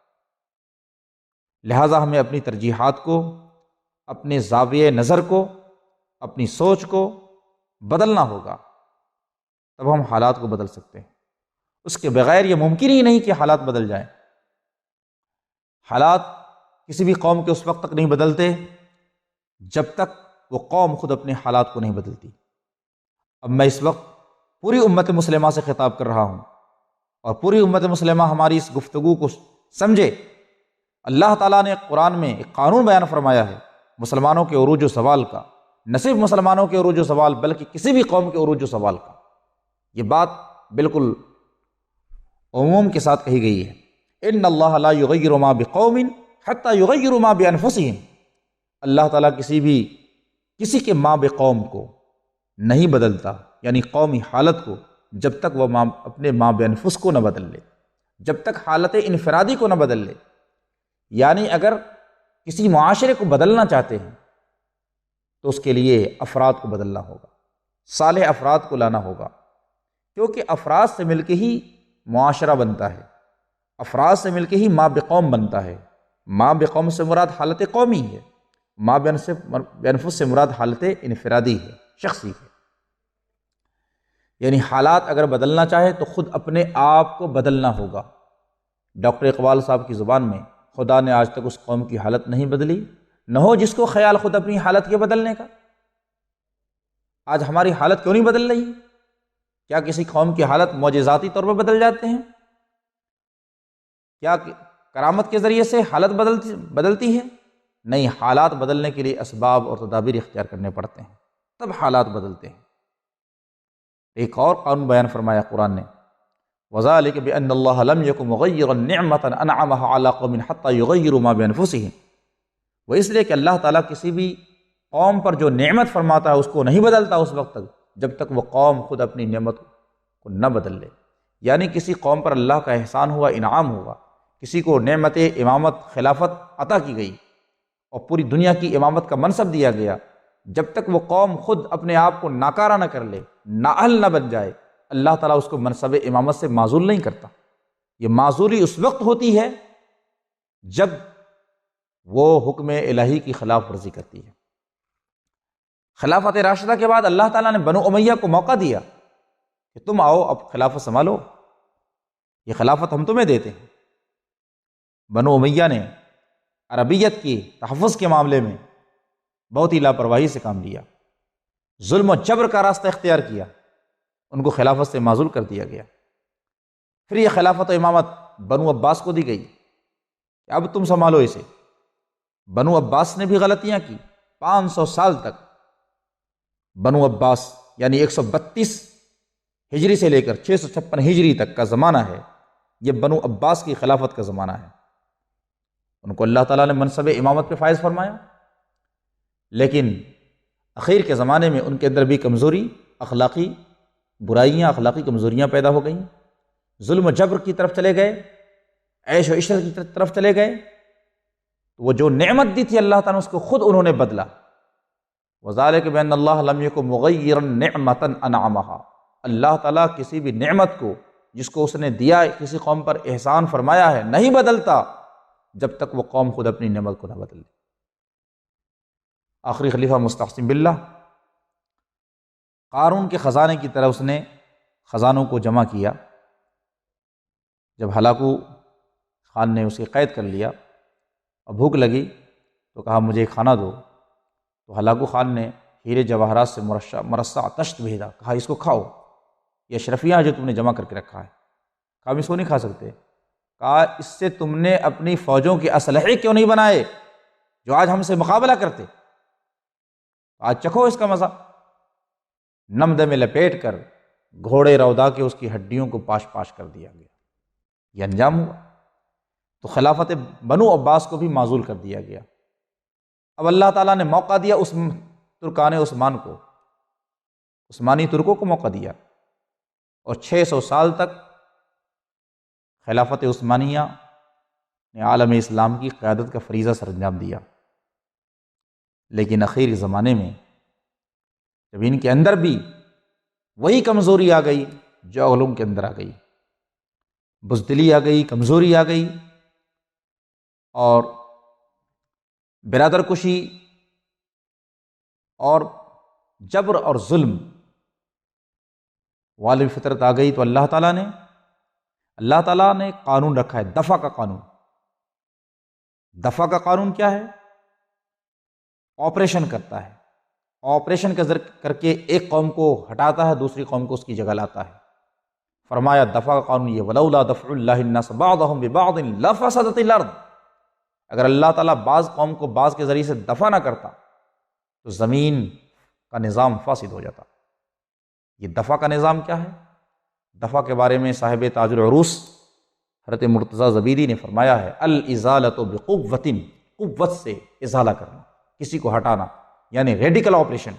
لہٰذا ہمیں اپنی ترجیحات کو، اپنے زاویہ نظر کو، اپنی سوچ کو بدلنا ہوگا، تب ہم حالات کو بدل سکتے ہیں۔ اس کے بغیر یہ ممکن ہی نہیں کہ حالات بدل جائیں۔ حالات کسی بھی قوم کے اس وقت تک نہیں بدلتے جب تک وہ قوم خود اپنے حالات کو نہیں بدلتی۔ اب میں اس وقت پوری امت مسلمہ سے خطاب کر رہا ہوں، اور پوری امت مسلمہ ہماری اس گفتگو کو سمجھے۔ اللہ تعالیٰ نے قرآن میں ایک قانون بیان فرمایا ہے مسلمانوں کے عروج و زوال کا، نہ صرف مسلمانوں کے عروج و زوال بلکہ کسی بھی قوم کے عروج و زوال کا۔ یہ بات بالکل عموم کے ساتھ کہی گئی ہے۔ ان اللہ لا یغیر ما بقوم حتی یغیروا ما بانفسہم۔ اللہ تعالیٰ کسی کے ما بقوم کو نہیں بدلتا، یعنی قومی حالت کو، جب تک وہ اپنے ما بانفس کو نہ بدل لے، جب تک حالت انفرادی کو نہ بدل لے۔ یعنی اگر کسی معاشرے کو بدلنا چاہتے ہیں تو اس کے لیے افراد کو بدلنا ہوگا، صالح افراد کو لانا ہوگا، کیونکہ افراد سے مل کے ہی معاشرہ بنتا ہے، افراد سے مل کے ہی ما بقوم بنتا ہے۔ ما بقوم سے مراد حالت قومی ہے، ما بانفس سے مراد حالت انفرادی ہے، شخصی ہے۔ یعنی حالات اگر بدلنا چاہے تو خود اپنے آپ کو بدلنا ہوگا۔ ڈاکٹر اقبال صاحب کی زبان میں، خدا نے آج تک اس قوم کی حالت نہیں بدلی، نہ ہو جس کو خیال خود اپنی حالت کے بدلنے کا۔ آج ہماری حالت کیوں نہیں بدل رہی؟ کیا کسی قوم کی حالت معجزاتی طور پر بدل جاتے ہیں؟ کیا کرامت کے ذریعے سے حالت بدلتی ہے؟ نہیں، حالات بدلنے کے لیے اسباب اور تدابیر اختیار کرنے پڑتے ہیں، تب حالات بدلتے ہیں۔ ایک اور قانون بیان فرمایا قرآن نے، وَذَلِكَ بِأَنَّ اللَّهَ لَمْ يَكُنْ مُغَيِّرًا نِعْمَةً أَنْعَمَهَا عَلَىٰ قَوْمٍ حَتَّىٰ يُغَيِّرُوا مَا بِأَنفُسِهِمْ۔ وہ اس لیے کہ اللہ تعالیٰ کسی بھی قوم پر جو نعمت فرماتا ہے اس کو نہیں بدلتا اس وقت تک جب تک وہ قوم خود اپنی نعمت کو نہ بدل لے۔ یعنی کسی قوم پر اللہ کا احسان ہوا، انعام ہوا، کسی کو نعمت امامت خلافت عطا کی گئی اور پوری دنیا کی امامت کا منصب دیا گیا، جب تک وہ قوم خود اپنے آپ کو ناکارہ نہ کر لے، نااہل نہ بن جائے، اللہ تعالیٰ اس کو منصب امامت سے معزول نہیں کرتا۔ یہ معزولی اس وقت ہوتی ہے جب وہ حکم الہی کی خلاف ورزی کرتی ہے۔ خلافت راشدہ کے بعد اللہ تعالیٰ نے بنو امیہ کو موقع دیا کہ تم آؤ اب خلافت سنبھالو، یہ خلافت ہم تمہیں دیتے ہیں۔ بنو امیہ نے عربیت کی تحفظ کے معاملے میں بہت ہی لاپرواہی سے کام لیا، ظلم و جبر کا راستہ اختیار کیا، ان کو خلافت سے معزول کر دیا گیا۔ پھر یہ خلافت و امامت بنو عباس کو دی گئی کہ اب تم سنبھالو اسے۔ بنو عباس نے بھی غلطیاں کی، 500 سال تک بنو عباس یعنی 132 ہجری سے لے کر 656 ہجری تک کا زمانہ ہے، یہ بنو عباس کی خلافت کا زمانہ ہے۔ ان کو اللہ تعالیٰ نے منصب امامت پہ فائز فرمایا، لیکن اخیر کے زمانے میں ان کے اندر بھی کمزوری، اخلاقی برائیاں، اخلاقی کمزوریاں پیدا ہو گئیں، ظلم و جبر کی طرف چلے گئے، عیش و عشرت کی طرف چلے گئے، تو وہ جو نعمت دی تھی اللہ تعالیٰ نے اس کو خود انہوں نے بدلا۔ وَذَلِكَ بِأَنَّ اللَّهَ لَمْ يَكُنْ مُغَيِّرًا نِعْمَةً أَنْعَمَهَا، اللہ تعالیٰ کسی بھی نعمت کو جس کو اس نے دیا، کسی قوم پر احسان فرمایا ہے، نہیں بدلتا جب تک وہ قوم خود اپنی نعمت کو نہ بدل لے۔ آخری خلیفہ مستعصم باللہ، قارون کے خزانے کی طرح اس نے خزانوں کو جمع کیا۔ جب ہلاکو خان نے اسے قید کر لیا اور بھوک لگی تو کہا مجھے کھانا دو، تو ہلاکو خان نے ہیرے جواہرات سے مرصع تشت بھیجا، کہا اس کو کھاؤ، یہ اشرفیاں جو تم نے جمع کر کے رکھا ہے۔ کہا ہم اس کو نہیں کھا سکتے۔ کہا اس سے تم نے اپنی فوجوں کے اسلحے کیوں نہیں بنائے جو آج ہم سے مقابلہ کرتے؟ آج چکھو اس کا مزہ۔ نمد میں لپیٹ کر گھوڑے رودا کے اس کی ہڈیوں کو پاش پاش کر دیا گیا، یہ انجام ہوا۔ تو خلافت بنو عباس کو بھی معزول کر دیا گیا۔ اب اللہ تعالیٰ نے موقع دیا اس ترکان عثمان کو، عثمانی ترکوں کو موقع دیا، اور 600 سال تک خلافت عثمانیہ نے عالم اسلام کی قیادت کا فریضہ سر انجام دیا۔ لیکن اخیر زمانے میں جب ان کے اندر بھی وہی کمزوری آ گئی جو اغلوں کے اندر آ گئی، بزدلی آ گئی، کمزوری آ گئی، اور برادر کشی اور جبر اور ظلم والی فطرت آ گئی، تو اللہ تعالیٰ نے قانون رکھا ہے، دفع کا قانون۔ دفع کا قانون کیا ہے؟ آپریشن کرتا ہے، آپریشن کر کے ایک قوم کو ہٹاتا ہے، دوسری قوم کو اس کی جگہ لاتا ہے۔ فرمایا دفع کا قانون یہ، وَلَوْلَا دَفْعُ اللَّهِ النَّاسَ بَعْضَهُمْ بِبَعْضٍ لَفَسَدَتِ الْأَرْضُ، اگر اللہ تعالیٰ بعض قوم کو بعض کے ذریعے سے دفع نہ کرتا تو زمین کا نظام فاسد ہو جاتا۔ یہ دفع کا نظام کیا ہے؟ دفع کے بارے میں صاحب تاج العروس حضرت مرتضیٰ زبیدی نے فرمایا ہے، الازالۃ بقوۃ، قوت سے ازالہ کرنا، کسی کو ہٹانا، یعنی ریڈیکل آپریشن۔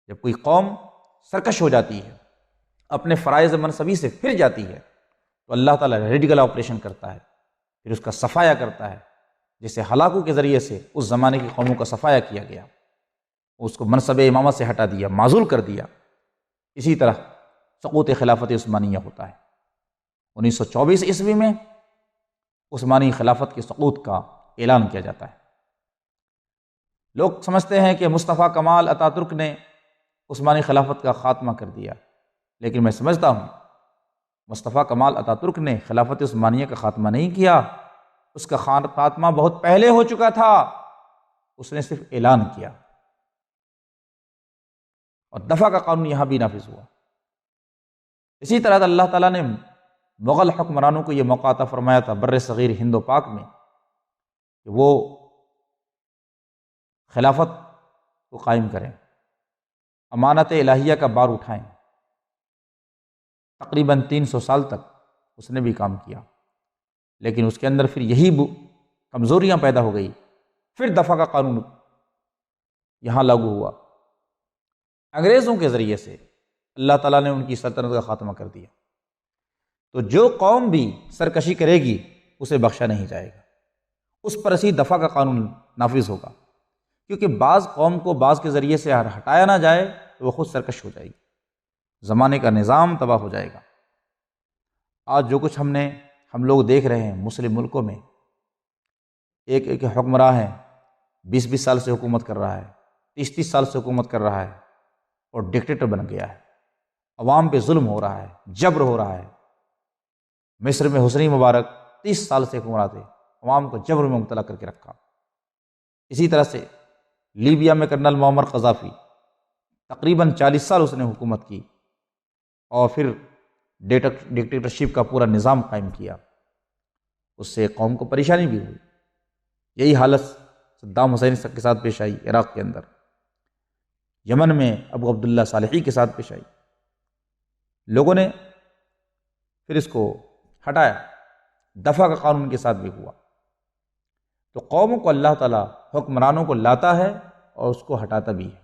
جب کوئی قوم سرکش ہو جاتی ہے، اپنے فرائض منصبی سے پھر جاتی ہے، تو اللہ تعالیٰ ریڈیکل آپریشن کرتا ہے، پھر اس کا صفایا کرتا ہے، جسے ہلاکو کے ذریعے سے اس زمانے کی قوموں کا صفایا کیا گیا، اس کو منصب امامت سے ہٹا دیا، معزول کر دیا۔ اسی طرح سقوط خلافت عثمانیہ ہوتا ہے۔ 1924 عیسوی میں عثمانی خلافت کے سقوط کا اعلان کیا جاتا ہے۔ لوگ سمجھتے ہیں کہ مصطفیٰ کمال اتا ترک نے عثمانی خلافت کا خاتمہ کر دیا، لیکن میں سمجھتا ہوں مصطفیٰ کمال اتا ترک نے خلافت عثمانیہ کا خاتمہ نہیں کیا، اس کا خاتمہ بہت پہلے ہو چکا تھا، اس نے صرف اعلان کیا۔ اور دفع کا قانون یہاں بھی نافذ ہوا۔ اسی طرح اللہ تعالیٰ نے مغل حکمرانوں کو یہ موقع عطا فرمایا تھا بر صغیر ہند و پاک میں کہ وہ خلافت کو قائم کریں، امانت الہیہ کا بار اٹھائیں۔ تقریباً 300 سال تک اس نے بھی کام کیا، لیکن اس کے اندر پھر یہی کمزوریاں پیدا ہو گئی۔ پھر دفع کا قانون یہاں لاگو ہوا، انگریزوں کے ذریعے سے اللہ تعالیٰ نے ان کی سلطنت کا خاتمہ کر دیا۔ تو جو قوم بھی سرکشی کرے گی اسے بخشا نہیں جائے گا، اس پر اسی دفع کا قانون نافذ ہوگا، کیونکہ بعض قوم کو بعض کے ذریعے سے ہٹایا نہ جائے تو وہ خود سرکش ہو جائے گی، زمانے کا نظام تباہ ہو جائے گا۔ آج جو کچھ ہم لوگ دیکھ رہے ہیں مسلم ملکوں میں، ایک ایک حکمراں ہے 20 سال سے حکومت کر رہا ہے، 30 سال سے حکومت کر رہا ہے اور ڈکٹیٹر بن گیا ہے، عوام پہ ظلم ہو رہا ہے، جبر ہو رہا ہے۔ مصر میں حسنی مبارک 30 سال سے حکمراں تھے، عوام کو جبر میں مبتلا کر کے رکھا۔ اسی طرح سے لیبیا میں کرنل معمر قذافی تقریباً 40 سال اس نے حکومت کی اور پھر ڈکٹیٹرشپ کا پورا نظام قائم کیا، اس سے قوم کو پریشانی بھی ہوئی۔ یہی حالت صدام حسین کے ساتھ پیش آئی عراق کے اندر، یمن میں ابو عبداللہ صالحی کے ساتھ پیش آئی۔ لوگوں نے پھر اس کو ہٹایا، دفع کا قانون کے ساتھ بھی ہوا۔ تو قوموں کو اللہ تعالیٰ حکمرانوں کو لاتا ہے اور اس کو ہٹاتا بھی ہے۔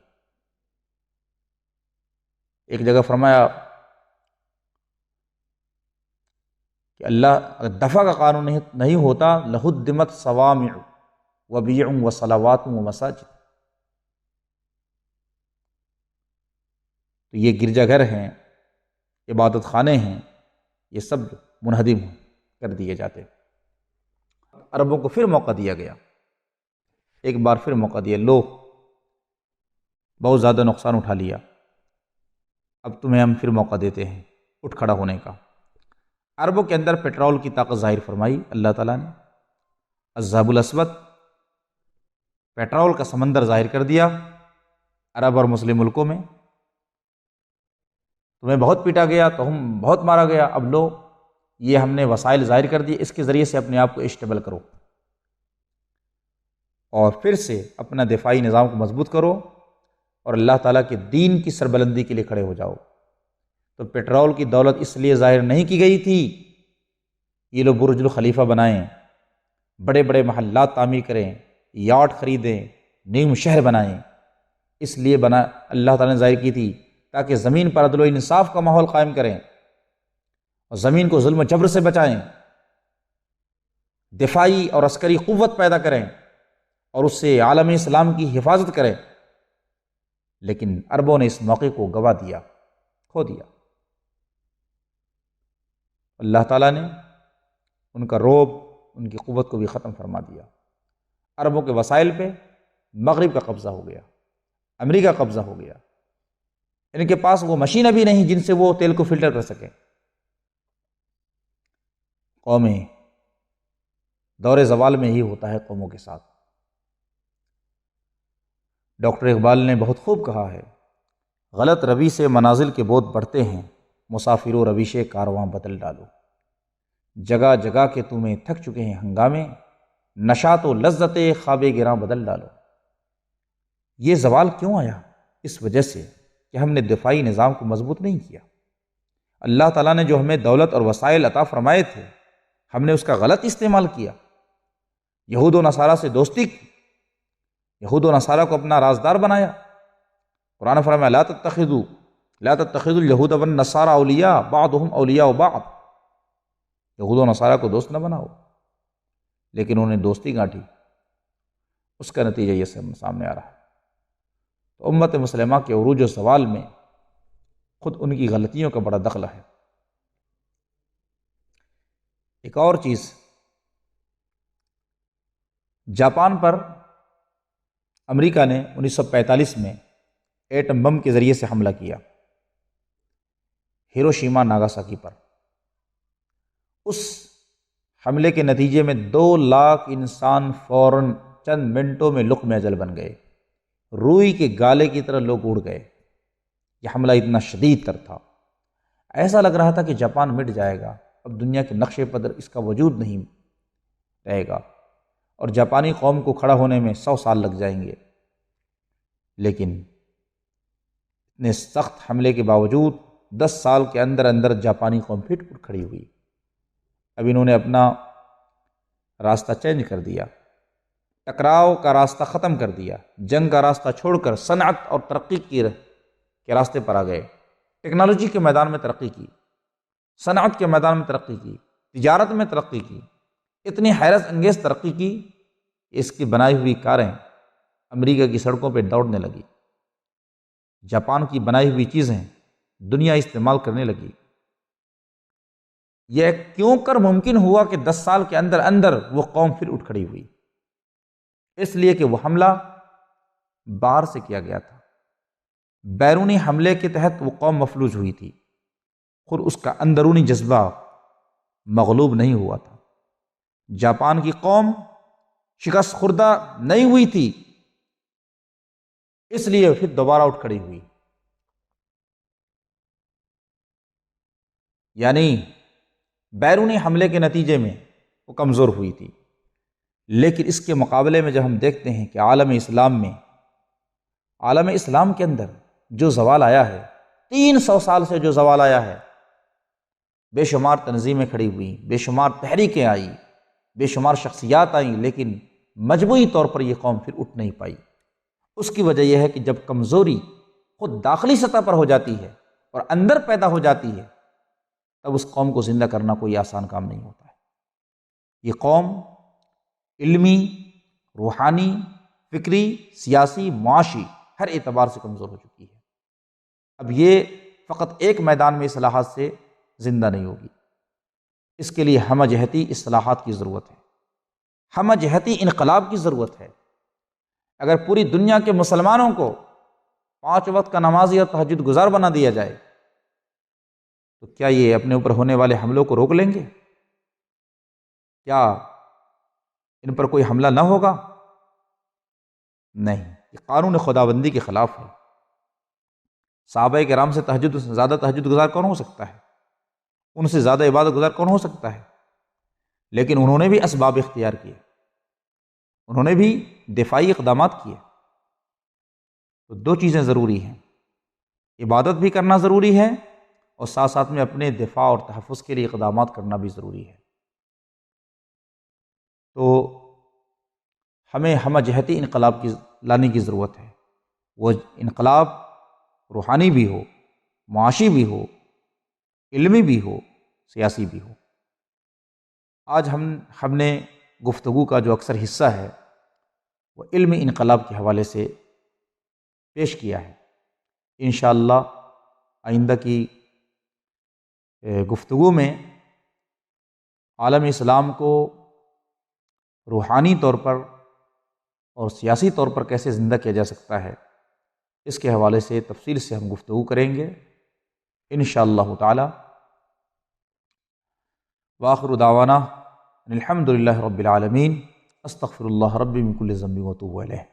ایک جگہ فرمایا کہ اللہ اگر دفع کا قانون نہیں ہوتا لہدمت صوامع وبیع وصلوات ومساجد، تو یہ گرجا گھر ہیں، عبادت خانے ہیں، یہ سب منہدم کر دیے جاتے۔ عربوں کو پھر موقع دیا گیا، ایک بار پھر موقع دیا، لو بہت زیادہ نقصان اٹھا لیا، اب تمہیں ہم پھر موقع دیتے ہیں اٹھ کھڑا ہونے کا۔ عربوں کے اندر پیٹرول کی طاقت ظاہر فرمائی اللہ تعالیٰ نے، الذهب الاسود پیٹرول کا سمندر ظاہر کر دیا عرب اور مسلم ملکوں میں۔ تمہیں بہت پیٹا گیا، تو ہم بہت مارا گیا، اب لو یہ ہم نے وسائل ظاہر کر دیے، اس کے ذریعے سے اپنے آپ کو اسٹیبل کرو اور پھر سے اپنا دفاعی نظام کو مضبوط کرو اور اللہ تعالیٰ کے دین کی سربلندی کے لیے کھڑے ہو جاؤ۔ تو پیٹرول کی دولت اس لیے ظاہر نہیں کی گئی تھی یہ لوگ برج الخلیفہ بنائیں، بڑے بڑے محلات تعمیر کریں، یاٹ خریدیں، نیم شہر بنائیں، اس لیے اللہ تعالیٰ نے ظاہر کی تھی تاکہ زمین پر عدل و انصاف کا ماحول قائم کریں اور زمین کو ظلم و جبر سے بچائیں، دفاعی اور عسکری قوت پیدا کریں اور اس سے عالم اسلام کی حفاظت کریں۔ لیکن عربوں نے اس موقع کو گوا دیا، کھو دیا۔ اللہ تعالیٰ نے ان کا رعب، ان کی قوت کو بھی ختم فرما دیا۔ عربوں کے وسائل پہ مغرب کا قبضہ ہو گیا، امریکہ کا قبضہ ہو گیا، ان کے پاس وہ مشینیں بھی نہیں جن سے وہ تیل کو فلٹر کر سکیں۔ قومیں دور زوال میں ہی ہوتا ہے قوموں کے ساتھ۔ ڈاکٹر اقبال نے بہت خوب کہا ہے، غلط روی سے منازل کے بوت بڑھتے ہیں، مسافروں رویش کارواں بدل ڈالو۔ جگہ جگہ کے تمہیں تھک چکے ہیں ہنگامے، نشاط و لذت خواب گراں بدل ڈالو۔ یہ زوال کیوں آیا؟ اس وجہ سے کہ ہم نے دفاعی نظام کو مضبوط نہیں کیا۔ اللہ تعالیٰ نے جو ہمیں دولت اور وسائل عطا فرمائے تھے، ہم نے اس کا غلط استعمال کیا، یہود و نصارہ سے دوستی کی، یہود و نصارہ کو اپنا رازدار بنایا۔ قرآن فرمایا لا تتخذوا اليہود والنصارى اولیاء بعضهم اولیاء بعض، یہود و نصارہ کو دوست نہ بناؤ، لیکن انہوں نے دوستی گانٹھی، اس کا نتیجہ یہ سامنے آ رہا ہے۔ تو امت مسلمہ کے عروج و زوال میں خود ان کی غلطیوں کا بڑا دخل ہے۔ ایک اور چیز، جاپان پر امریکہ نے 1945 میں ایٹم بم کے ذریعے سے حملہ کیا، ہیروشیما ناگاساکی پر۔ اس حملے کے نتیجے میں 2 لاکھ انسان فوراً چند منٹوں میں لقمہ اجل بن گئے، روئی کے گالے کی طرح لوگ اڑ گئے۔ یہ حملہ اتنا شدید تر تھا۔ ایسا لگ رہا تھا کہ جاپان مٹ جائے گا، اب دنیا کے نقشے پر اس کا وجود نہیں رہے گا اور جاپانی قوم کو کھڑا ہونے میں 100 سال لگ جائیں گے۔ لیکن اتنے سخت حملے کے باوجود 10 سال کے اندر اندر جاپانی قوم پھر اٹھ کھڑی ہوئی۔ اب انہوں نے اپنا راستہ چینج کر دیا، ٹکراؤ کا راستہ ختم کر دیا، جنگ کا راستہ چھوڑ کر صنعت اور ترقی کے راستے پر آ گئے۔ ٹیکنالوجی کے میدان میں ترقی کی، صنعت کے میدان میں ترقی کی، تجارت میں ترقی کی، اتنی حیرت انگیز ترقی کی کہ اس کی بنائی ہوئی کاریں امریکہ کی سڑکوں پہ دوڑنے لگی، جاپان کی بنائی ہوئی چیزیں دنیا استعمال کرنے لگی۔ یہ کیوں کر ممکن ہوا کہ 10 سال کے اندر اندر وہ قوم پھر اٹھ کھڑی ہوئی؟ اس لیے کہ وہ حملہ باہر سے کیا گیا تھا، بیرونی حملے کے تحت وہ قوم مفلوج ہوئی تھی، خود اس کا اندرونی جذبہ مغلوب نہیں ہوا تھا۔ جاپان کی قوم شکست خوردہ نہیں ہوئی تھی، اس لیے پھر دوبارہ اٹھ کھڑی ہوئی۔ یعنی بیرونی حملے کے نتیجے میں وہ کمزور ہوئی تھی، لیکن اس کے مقابلے میں جب ہم دیکھتے ہیں کہ عالم اسلام کے اندر جو زوال آیا ہے، 300 سال سے جو زوال آیا ہے، بے شمار تنظیمیں کھڑی ہوئیں، بے شمار تحریکیں آئیں، بے شمار شخصیات آئیں، لیکن مجموعی طور پر یہ قوم پھر اٹھ نہیں پائی۔ اس کی وجہ یہ ہے کہ جب کمزوری خود داخلی سطح پر ہو جاتی ہے اور اندر پیدا ہو جاتی ہے، تب اس قوم کو زندہ کرنا کوئی آسان کام نہیں ہوتا ہے۔ یہ قوم علمی، روحانی، فکری، سیاسی، معاشی ہر اعتبار سے کمزور ہو چکی ہے۔ اب یہ فقط ایک میدان میں اصلاحات سے زندہ نہیں ہوگی، اس کے لیے ہمہ جہتی اصلاحات کی ضرورت ہے، ہمہ جہتی انقلاب کی ضرورت ہے۔ اگر پوری دنیا کے مسلمانوں کو 5 وقت کا نمازی اور تہجد گزار بنا دیا جائے تو کیا یہ اپنے اوپر ہونے والے حملوں کو روک لیں گے؟ کیا ان پر کوئی حملہ نہ ہوگا؟ نہیں، یہ قانون خداوندی کے خلاف ہے۔ صحابہ کرام سے زیادہ تہجد گزار کون ہو سکتا ہے؟ ان سے زیادہ عبادت گزار کون ہو سکتا ہے؟ لیکن انہوں نے بھی اسباب اختیار کیے، انہوں نے بھی دفاعی اقدامات کیے۔ تو 2 چیزیں ضروری ہیں، عبادت بھی کرنا ضروری ہے اور ساتھ ساتھ میں اپنے دفاع اور تحفظ کے لیے اقدامات کرنا بھی ضروری ہے۔ تو ہمیں ہمہ جہتی انقلاب لانے کی ضرورت ہے، وہ انقلاب روحانی بھی ہو، معاشی بھی ہو، علمی بھی ہو، سیاسی بھی ہو۔ آج ہم نے گفتگو کا جو اکثر حصہ ہے وہ علمی انقلاب کے حوالے سے پیش کیا ہے۔ انشاءاللہ آئندہ کی گفتگو میں عالم اسلام کو روحانی طور پر اور سیاسی طور پر کیسے زندہ کیا جا سکتا ہے، اس کے حوالے سے تفصیل سے ہم گفتگو کریں گے انشاءاللہ تعالی۔ وآخر دعوانا الحمد للہ رب العالمین، استغفر اللہ ربی من کل ذنب واتوب الیہ۔